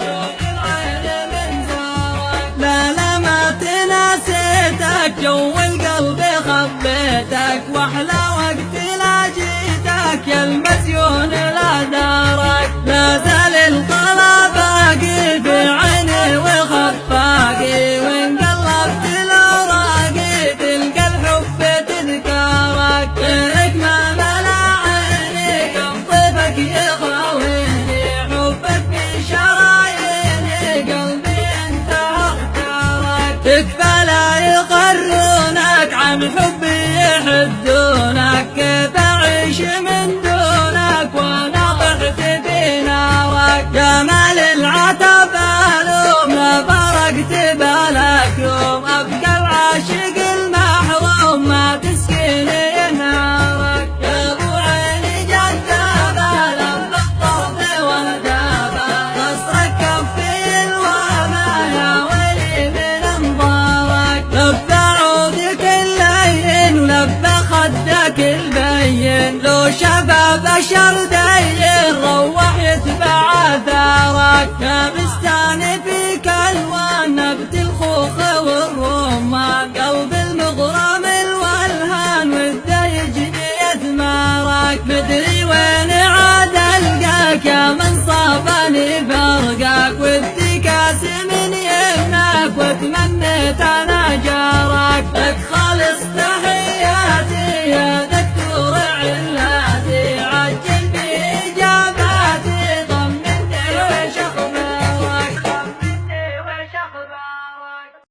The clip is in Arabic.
شوق العين من زارك. لا ما تناسيتك جو القلب خبيتك، واحلى وقت لا جيتك يا المسيون لا دارك. لا زال القلب باقي في عيني وخفاقي، وان قلبت الاوراقي تلقى الحب تذكارك. غيرك ما ملا عيني كم طيبك يخاويني، حبك في شراييني قلبي انت اختارك. تكفى لا يقرونك عن حبي يحدونك، كيف اعيش من دونك وانا طحت في نارك. جمال العتب الوم لا فرقت بالك يوم، ابقى العاشق المحروم ما تسكيني نارك. يا ابو عيني جذابه لما الطرف وهدابه، قصرك كفي الوهمه يا ويلي من انظارك. لبى عودك اللين ولبى خدك البين، لو شفى بشر دين روح يتبع اثارك. يا